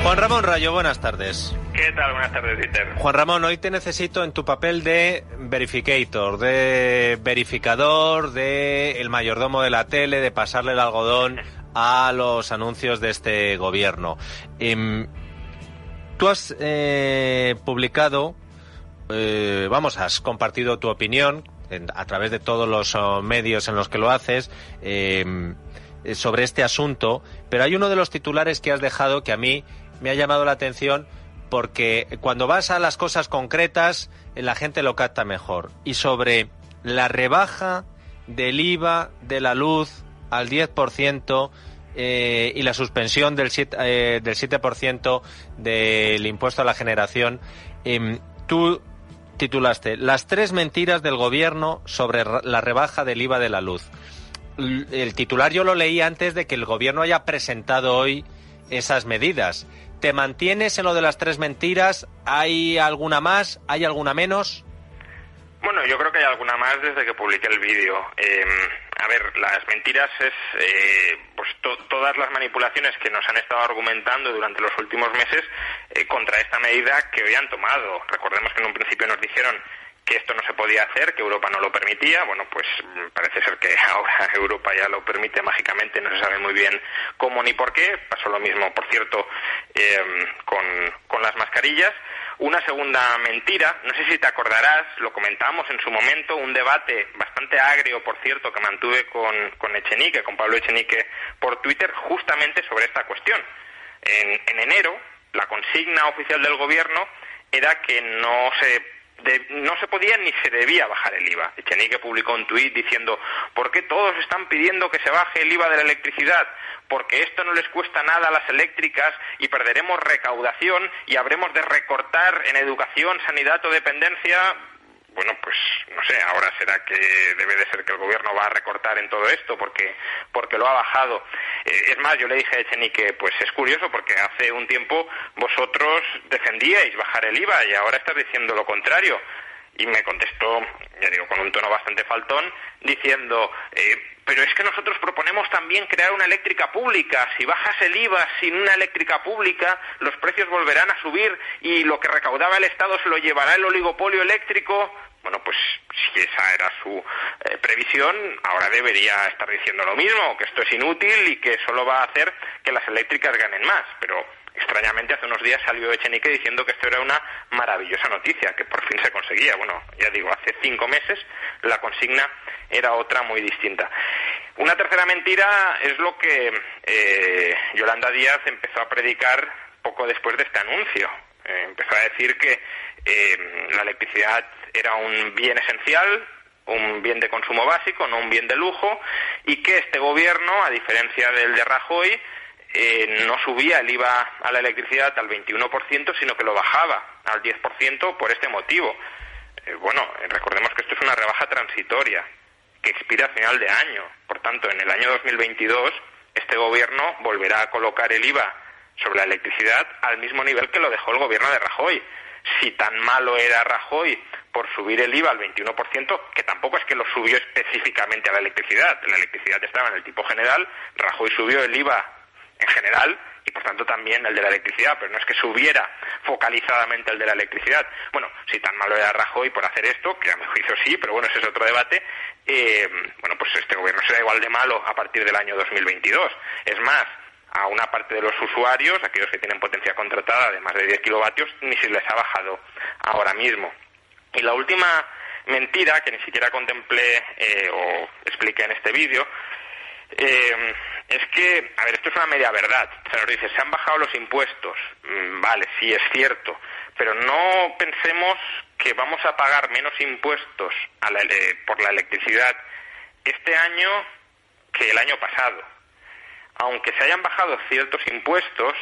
Juan Ramón Rayo, buenas tardes. ¿Qué tal? Buenas tardes, Dieter. Juan Ramón, hoy te necesito en tu papel de verificator, de verificador, de el mayordomo de la tele, de pasarle el algodón a los anuncios de este gobierno. Tú has publicado, has compartido tu opinión a través de todos los medios en los que lo haces sobre este asunto, pero hay uno de los titulares que has dejado que a mí me ha llamado la atención porque cuando vas a las cosas concretas la gente lo capta mejor. Y sobre la rebaja del IVA de la luz al 10% y la suspensión del 7% del impuesto a la generación, tú titulaste "Las 3 mentiras del gobierno sobre la rebaja del IVA de la luz". El titular yo lo leí antes de que el gobierno haya presentado hoy esas medidas. ¿Te mantienes en lo de las 3 mentiras? ¿Hay alguna más? ¿Hay alguna menos? Bueno, yo creo que hay alguna más desde que publiqué el vídeo. A ver, las mentiras es todas las manipulaciones que nos han estado argumentando durante los últimos meses contra esta medida que hoy han tomado. Recordemos que en un principio nos dijeron que esto no se podía hacer, que Europa no lo permitía. Bueno, pues parece ser que ahora Europa ya lo permite mágicamente, no se sabe muy bien cómo ni por qué. Pasó lo mismo, por cierto, con las mascarillas. Una segunda mentira, no sé si te acordarás, lo comentábamos en su momento, un debate bastante agrio, por cierto, que mantuve con Echenique, con Pablo Echenique, por Twitter, justamente sobre esta cuestión. En enero, la consigna oficial del gobierno era que no se podía ni se debía bajar el IVA. Echenique publicó un tuit diciendo: ¿por qué todos están pidiendo que se baje el IVA de la electricidad? Porque esto no les cuesta nada a las eléctricas y perderemos recaudación y habremos de recortar en educación, sanidad o dependencia. Bueno, pues no sé, ahora será que debe de ser que el gobierno va a recortar en todo esto porque lo ha bajado. Es más, yo le dije a Echenique, pues es curioso porque hace un tiempo vosotros defendíais bajar el IVA y ahora estás diciendo lo contrario. Y me contestó, ya digo, con un tono bastante faltón, diciendo: pero es que nosotros proponemos también crear una eléctrica pública. Si bajas el IVA sin una eléctrica pública, los precios volverán a subir y lo que recaudaba el Estado se lo llevará el oligopolio eléctrico. Bueno, pues si esa era su previsión, ahora debería estar diciendo lo mismo, que esto es inútil y que solo va a hacer que las eléctricas ganen más. Pero extrañamente hace unos días salió Echenique diciendo que esto era una maravillosa noticia, que por fin se conseguía. Bueno, ya digo, hace 5 meses la consigna era otra muy distinta. Una tercera mentira es lo que Yolanda Díaz empezó a predicar poco después de este anuncio. Empezó a decir que la electricidad era un bien esencial, un bien de consumo básico, no un bien de lujo, y que este gobierno, a diferencia del de Rajoy, no subía el IVA a la electricidad al 21%, sino que lo bajaba al 10% por este motivo. Recordemos que esto es una rebaja transitoria que expira a final de año. Por tanto, en el año 2022, este gobierno volverá a colocar el IVA sobre la electricidad al mismo nivel que lo dejó el gobierno de Rajoy. Si tan malo era Rajoy por subir el IVA al 21%, que tampoco es que lo subió específicamente a la electricidad estaba en el tipo general, Rajoy subió el IVA en general y por tanto también el de la electricidad, pero no es que subiera focalizadamente el de la electricidad. Bueno, si tan malo era Rajoy por hacer esto, que a mi juicio sí, pero bueno, ese es otro debate, pues este gobierno será igual de malo a partir del año 2022. Es más, a una parte de los usuarios, aquellos que tienen potencia contratada de más de 10 kilovatios, ni se les ha bajado ahora mismo. Y la última mentira, que ni siquiera contemplé o expliqué en este vídeo, es que, a ver, esto es una media verdad. Se nos dice, se han bajado los impuestos. Vale, sí, es cierto, pero no pensemos que vamos a pagar menos impuestos por la electricidad este año que el año pasado. Aunque se hayan bajado ciertos impuestos,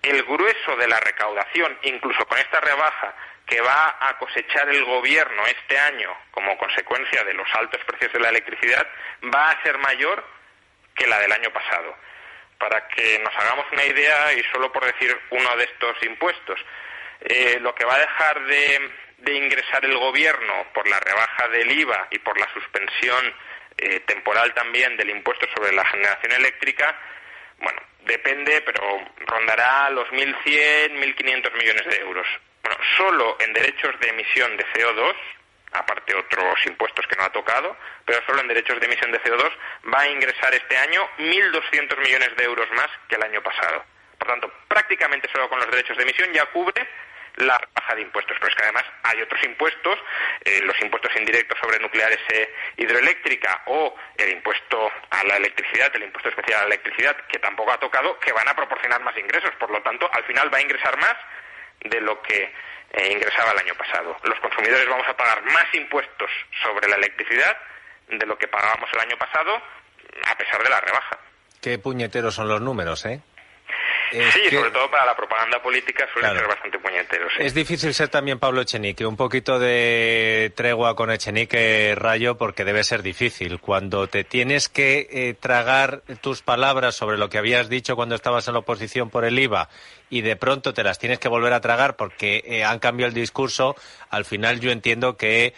el grueso de la recaudación, incluso con esta rebaja que va a cosechar el gobierno este año como consecuencia de los altos precios de la electricidad, va a ser mayor que la del año pasado. Para que nos hagamos una idea, y solo por decir uno de estos impuestos, lo que va a dejar de ingresar el gobierno por la rebaja del IVA y por la suspensión temporal también del impuesto sobre la generación eléctrica, bueno, depende, pero rondará los 1.100, 1.500 millones de euros. Bueno, solo en derechos de emisión de CO2, aparte otros impuestos que no ha tocado, pero solo en derechos de emisión de CO2 va a ingresar este año 1.200 millones de euros más que el año pasado. Por tanto, prácticamente solo con los derechos de emisión ya cubre la baja de impuestos, pero es que además hay otros impuestos, los impuestos indirectos sobre nucleares hidroeléctrica o el impuesto a la electricidad, el impuesto especial a la electricidad, que tampoco ha tocado, que van a proporcionar más ingresos. Por lo tanto, al final va a ingresar más de lo que ingresaba el año pasado. Los consumidores vamos a pagar más impuestos sobre la electricidad de lo que pagábamos el año pasado, a pesar de la rebaja. Qué puñeteros son los números, ¿eh? Sí, sobre todo para la propaganda política suelen ser bastante puñeteros. ¿Sí? Es difícil ser también Pablo Echenique, un poquito de tregua con Echenique, Rayo, porque debe ser difícil. Cuando te tienes que tragar tus palabras sobre lo que habías dicho cuando estabas en la oposición por el IVA y de pronto te las tienes que volver a tragar porque han cambiado el discurso, al final yo entiendo que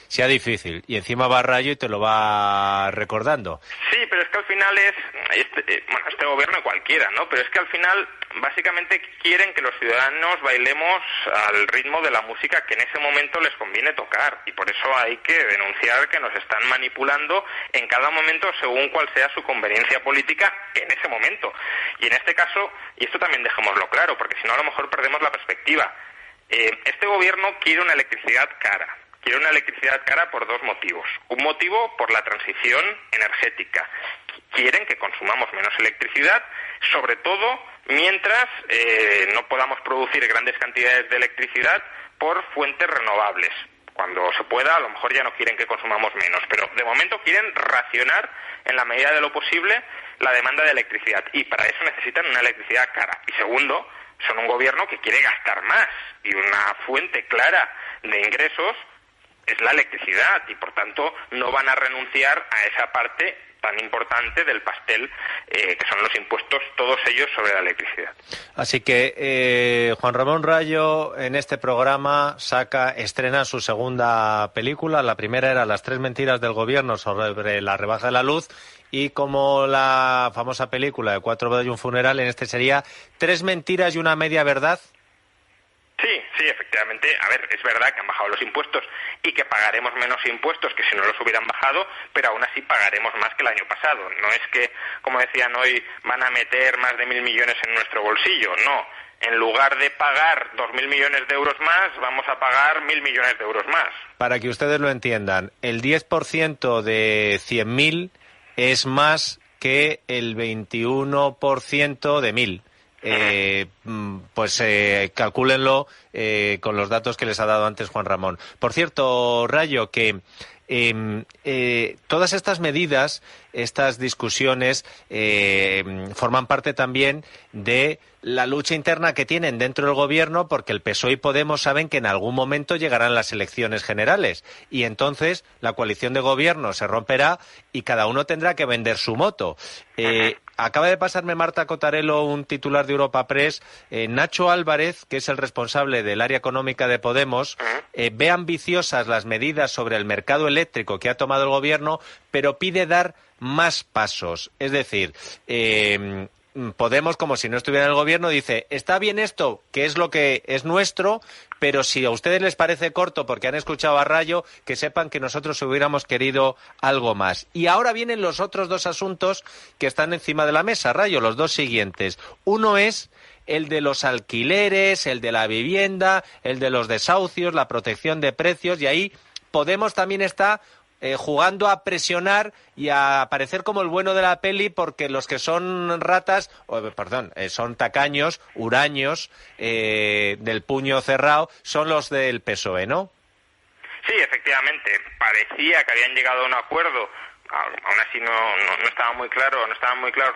sea difícil. Y encima va Rayo y te lo va recordando. Sí, pero es que al final es este gobierno cualquiera, ¿no? Pero es que al final básicamente quieren que los ciudadanos bailemos al ritmo de la música que en ese momento les conviene tocar, y por eso hay que denunciar que nos están manipulando en cada momento según cuál sea su conveniencia política en ese momento. Y en este caso, y esto también dejémoslo claro, porque si no a lo mejor perdemos la perspectiva, este gobierno quiere una electricidad cara. Quiere una electricidad cara por dos motivos. Un motivo por la transición energética. Quieren que consumamos menos electricidad, sobre todo mientras no podamos producir grandes cantidades de electricidad por fuentes renovables. Cuando se pueda, a lo mejor ya no quieren que consumamos menos, pero de momento quieren racionar en la medida de lo posible la demanda de electricidad, y para eso necesitan una electricidad cara. Y segundo, son un gobierno que quiere gastar más, y una fuente clara de ingresos es la electricidad, y por tanto no van a renunciar a esa parte tan importante del pastel que son los impuestos, todos ellos sobre la electricidad. Así que Juan Ramón Rayo en este programa estrena su segunda película. La primera era Las tres mentiras del gobierno sobre la rebaja de la luz, y como la famosa película de 4 bodas y un funeral, en este sería Tres mentiras y una media verdad. Sí, efectivamente. A ver, es verdad que han bajado los impuestos y que pagaremos menos impuestos que si no los hubieran bajado, pero aún así pagaremos más que el año pasado. No es que, como decían hoy, van a meter más de 1.000 millones en nuestro bolsillo. No. En lugar de pagar 2.000 millones de euros más, vamos a pagar 1.000 millones de euros más. Para que ustedes lo entiendan, el 10% de 100.000 es más que el 21% de 1.000. Calcúlenlo con los datos que les ha dado antes Juan Ramón. Por cierto, Rayo, que todas estas medidas, estas discusiones, forman parte también de la lucha interna que tienen dentro del gobierno, porque el PSOE y Podemos saben que en algún momento llegarán las elecciones generales y entonces la coalición de gobierno se romperá y cada uno tendrá que vender su moto. Acaba de pasarme Marta Cotarello un titular de Europa Press. Nacho Álvarez, que es el responsable del área económica de Podemos, ve ambiciosas las medidas sobre el mercado eléctrico que ha tomado el gobierno, pero pide dar más pasos. Es decir, Podemos, como si no estuviera en el gobierno, dice, está bien esto, que es lo que es nuestro, pero si a ustedes les parece corto porque han escuchado a Rayo, que sepan que nosotros hubiéramos querido algo más. Y ahora vienen los otros dos asuntos que están encima de la mesa, Rayo, los dos siguientes. Uno es el de los alquileres, el de la vivienda, el de los desahucios, la protección de precios, y ahí Podemos también está jugando a presionar y a parecer como el bueno de la peli, porque los que son ratas, son tacaños, huraños, del puño cerrado, son los del PSOE, ¿no? Sí, efectivamente. Parecía que habían llegado a un acuerdo, aún así no estaban muy claros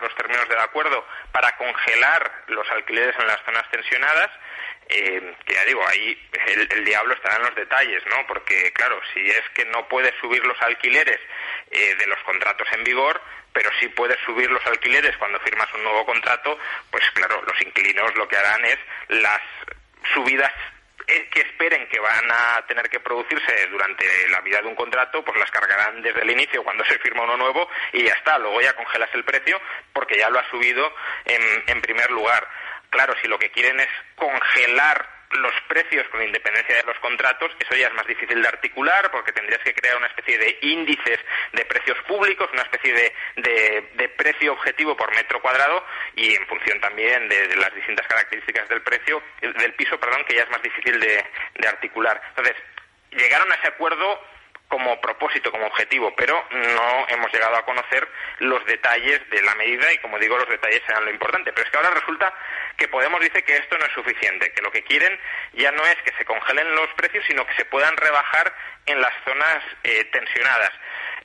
los términos del acuerdo, para congelar los alquileres en las zonas tensionadas. Que ya digo, ahí el diablo estará en los detalles, ¿no? Porque, claro, si es que no puedes subir los alquileres de los contratos en vigor, pero sí puedes subir los alquileres cuando firmas un nuevo contrato, pues claro, los inquilinos lo que harán es las subidas que esperen que van a tener que producirse durante la vida de un contrato, pues las cargarán desde el inicio cuando se firma uno nuevo y ya está, luego ya congelas el precio porque ya lo has subido en primer lugar. Claro, si lo que quieren es congelar los precios con independencia de los contratos, eso ya es más difícil de articular porque tendrías que crear una especie de índices de precios públicos, una especie de precio objetivo por metro cuadrado y en función también de las distintas características del precio, del piso, que ya es más difícil de articular. Entonces, llegaron a ese acuerdo como propósito, como objetivo, pero no hemos llegado a conocer los detalles de la medida y, como digo, los detalles serán lo importante. Pero es que ahora resulta que Podemos dice que esto no es suficiente, que lo que quieren ya no es que se congelen los precios, sino que se puedan rebajar en las zonas tensionadas.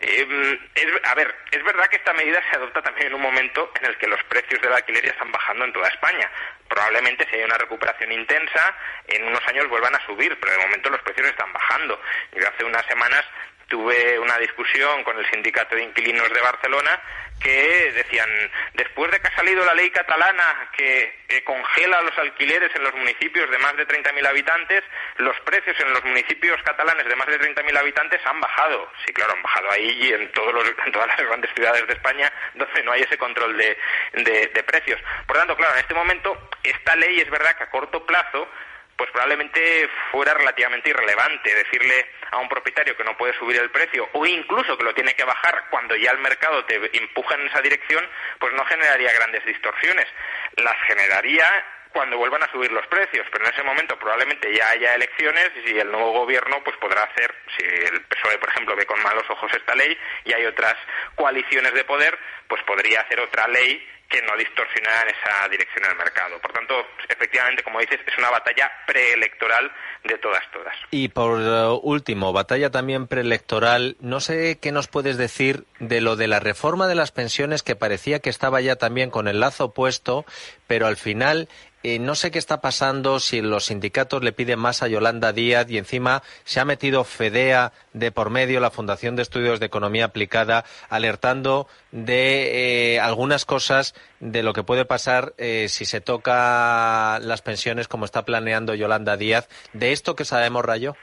Es verdad que esta medida se adopta también en un momento en el que los precios del alquiler ya están bajando en toda España. Probablemente si hay una recuperación intensa, en unos años vuelvan a subir, pero de momento los precios están bajando. Yo hace unas semanas tuve una discusión con el sindicato de inquilinos de Barcelona que decían, después de que ha salido la ley catalana que congela los alquileres en los municipios de más de 30.000 habitantes, los precios en los municipios catalanes de más de 30.000 habitantes han bajado. Sí, claro, han bajado ahí y en todas las grandes ciudades de España donde no hay ese control de precios. Por tanto, claro, en este momento esta ley es verdad que a corto plazo pues probablemente fuera relativamente irrelevante decirle a un propietario que no puede subir el precio o incluso que lo tiene que bajar cuando ya el mercado te empuja en esa dirección, pues no generaría grandes distorsiones. Las generaría cuando vuelvan a subir los precios, pero en ese momento probablemente ya haya elecciones y el nuevo gobierno pues podrá hacer, si el PSOE por ejemplo ve con malos ojos esta ley y hay otras coaliciones de poder, pues podría hacer otra ley que no distorsionaran esa dirección del mercado. Por tanto, efectivamente, como dices, es una batalla preelectoral de todas. Y por último, batalla también preelectoral, no sé qué nos puedes decir de lo de la reforma de las pensiones, que parecía que estaba ya también con el lazo puesto, pero al final no sé qué está pasando, si los sindicatos le piden más a Yolanda Díaz y encima se ha metido FEDEA de por medio, la Fundación de Estudios de Economía Aplicada, alertando de algunas cosas de lo que puede pasar si se toca las pensiones como está planeando Yolanda Díaz. ¿De esto qué sabemos, Rayo?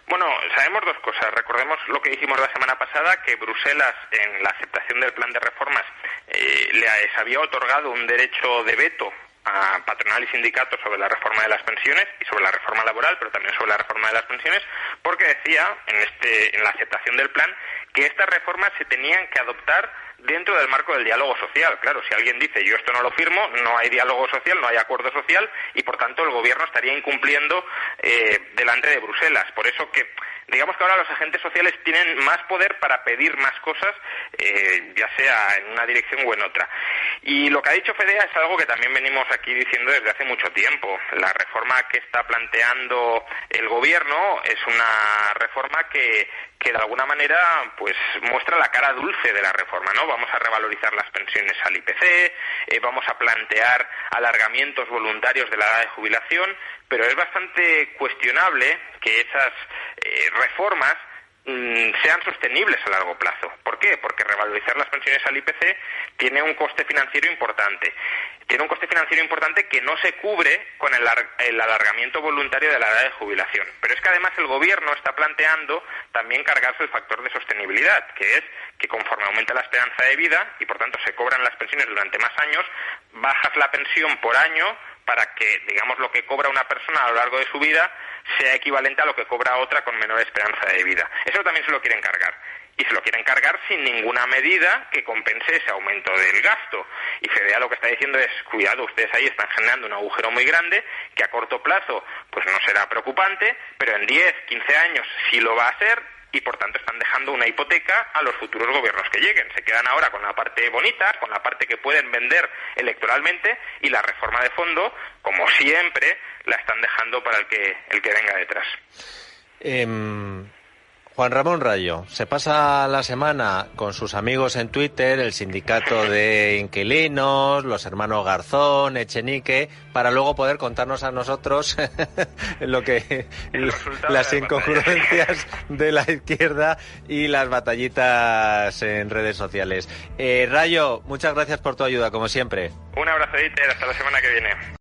Bueno, sabemos dos cosas. Recordemos lo que dijimos la semana pasada, que Bruselas, en la aceptación del plan de reformas, les había otorgado un derecho de veto a patronal y sindicatos sobre la reforma de las pensiones y sobre la reforma laboral, pero también sobre la reforma de las pensiones, porque decía en la aceptación del plan que estas reformas se tenían que adoptar dentro del marco del diálogo social. Claro, si alguien dice yo esto no lo firmo, no hay diálogo social, no hay acuerdo social y por tanto el gobierno estaría incumpliendo delante de Bruselas. Por eso que digamos que ahora los agentes sociales tienen más poder para pedir más cosas, ya sea en una dirección o en otra. Y lo que ha dicho FEDEA es algo que también venimos aquí diciendo desde hace mucho tiempo. La reforma que está planteando el gobierno es una reforma que de alguna manera pues muestra la cara dulce de la reforma, ¿no? Vamos a revalorizar las pensiones al IPC, vamos a plantear alargamientos voluntarios de la edad de jubilación, pero es bastante cuestionable que esas reformas sean sostenibles a largo plazo. ¿Por qué? Porque revalorizar las pensiones al IPC tiene un coste financiero importante. Tiene un coste financiero importante que no se cubre con el alargamiento voluntario de la edad de jubilación. Pero es que además el gobierno está planteando también cargarse el factor de sostenibilidad, que es que conforme aumenta la esperanza de vida y por tanto se cobran las pensiones durante más años, bajas la pensión por año para que, digamos, lo que cobra una persona a lo largo de su vida sea equivalente a lo que cobra otra con menor esperanza de vida. Eso también se lo quieren cargar. Y se lo quieren cargar sin ninguna medida que compense ese aumento del gasto. Y FEDEA lo que está diciendo es, cuidado, ustedes ahí están generando un agujero muy grande que a corto plazo pues no será preocupante, pero en 10, 15 años sí lo va a ser y por tanto están dejando una hipoteca a los futuros gobiernos que lleguen. Se quedan ahora con la parte bonita, con la parte que pueden vender electoralmente y la reforma de fondo, como siempre, la están dejando para el que venga detrás. Juan Ramón Rayo se pasa la semana con sus amigos en Twitter, el sindicato de inquilinos, los hermanos Garzón, Echenique, para luego poder contarnos a nosotros las incongruencias de la izquierda y las batallitas en redes sociales. Rayo, muchas gracias por tu ayuda, como siempre. Un abrazo, Dieter, hasta la semana que viene.